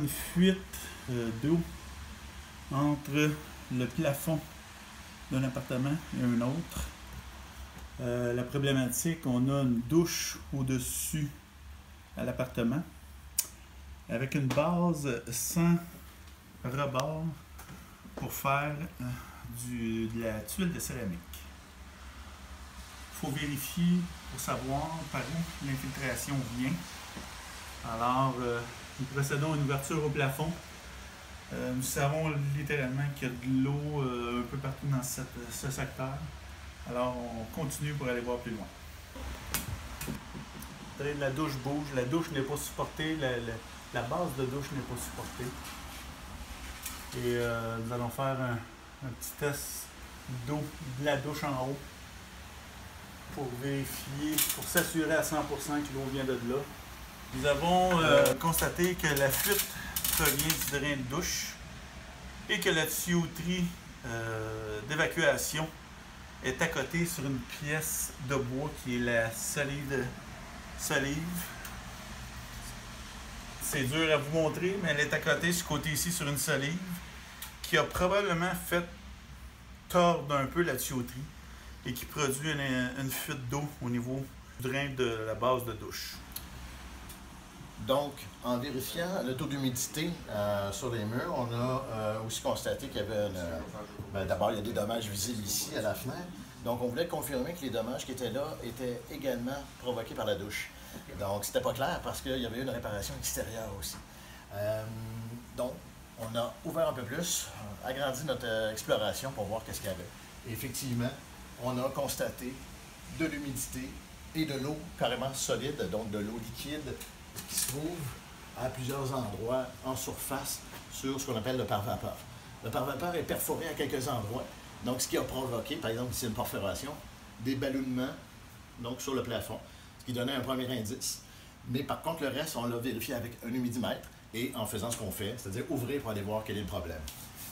une fuite d'eau entre le plafond d'un appartement et un autre. La problématique, on a une douche au-dessus à l'appartement avec une base sans rebord pour faire de la tuile de céramique. Il faut vérifier pour savoir par où l'infiltration vient. Alors, nous procédons à une ouverture au plafond. Nous savons littéralement qu'il y a de l'eau un peu partout dans ce secteur. Alors, on continue pour aller voir plus loin. La douche bouge, la douche n'est pas supportée, la base de douche n'est pas supportée. Et nous allons faire un petit test d'eau de la douche en haut pour vérifier, pour s'assurer à 100% que l'eau vient de là. Nous avons constaté que la fuite provient du drain de douche et que la tuyauterie d'évacuation est accotée sur une pièce de bois qui est la salive. C'est dur à vous montrer, mais elle est accotée ce côté ici sur une salive qui a probablement fait tordre un peu la tuyauterie et qui produit une fuite d'eau au niveau du drain de la base de douche. Donc, en vérifiant le taux d'humidité sur les murs, on a aussi constaté qu'il y avait d'abord, il y a des dommages visibles ici à la fenêtre. Donc, on voulait confirmer que les dommages qui étaient là étaient également provoqués par la douche. Donc, c'était pas clair parce qu'il y avait eu une réparation extérieure aussi. Donc, on a ouvert un peu plus, agrandi notre exploration pour voir qu'est-ce qu'il y avait. Et effectivement, on a constaté de l'humidité et de l'eau carrément solide, donc de l'eau liquide, qui se trouve à plusieurs endroits en surface sur ce qu'on appelle le pare-vapeur. Le pare-vapeur est perforé à quelques endroits, donc ce qui a provoqué, par exemple ici une perforation, des ballonnements donc sur le plafond, ce qui donnait un premier indice. Mais par contre, le reste, on l'a vérifié avec un humidimètre et en faisant ce qu'on fait, c'est-à-dire ouvrir pour aller voir quel est le problème.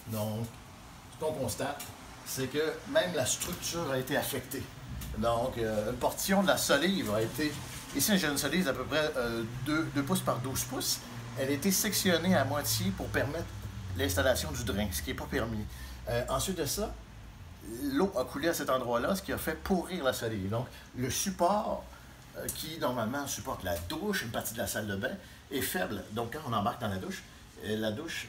Donc, ce qu'on constate, c'est que même la structure a été affectée. Donc, une portion de la solive a été... Ici, j'ai une solive d'à peu près 2 pouces par 12 pouces. Elle a été sectionnée à moitié pour permettre l'installation du drain, ce qui n'est pas permis. Ensuite de ça, l'eau a coulé à cet endroit-là, ce qui a fait pourrir la solive. Donc, le support qui, normalement, supporte la douche, une partie de la salle de bain, est faible. Donc, quand on embarque dans la douche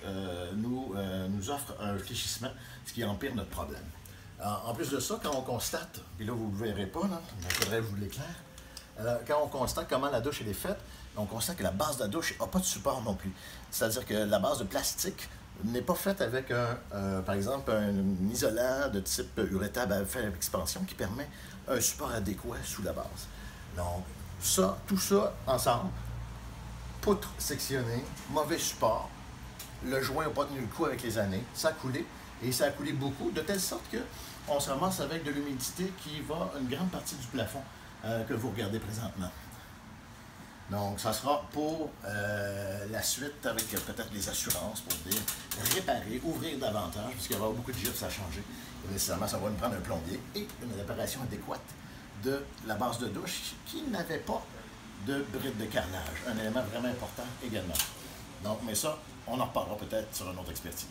nous offre un fléchissement, ce qui empire notre problème. En plus de ça, quand on constate, puis là, vous ne le verrez pas, là, il faudrait que je vous l'éclaire. Quand on constate comment la douche elle est faite, on constate que la base de la douche n'a pas de support non plus. C'est-à-dire que la base de plastique n'est pas faite avec, par exemple, un isolant de type urétable à faible expansion qui permet un support adéquat sous la base. Donc, tout ça ensemble, poutre sectionnée, mauvais support, le joint n'a pas tenu le coup avec les années, ça a coulé, et ça a coulé beaucoup, de telle sorte qu'on se ramasse avec de l'humidité qui va une grande partie du plafond que vous regardez présentement. Donc, ça sera pour la suite avec peut-être les assurances pour dire réparer, ouvrir davantage, parce qu'il y aura beaucoup de gypse à changer. Et nécessairement, ça va nous prendre un plombier et une réparation adéquate de la base de douche qui n'avait pas de brides de carrelage. Un élément vraiment important également. Donc, mais ça, on en reparlera peut-être sur une autre expertise.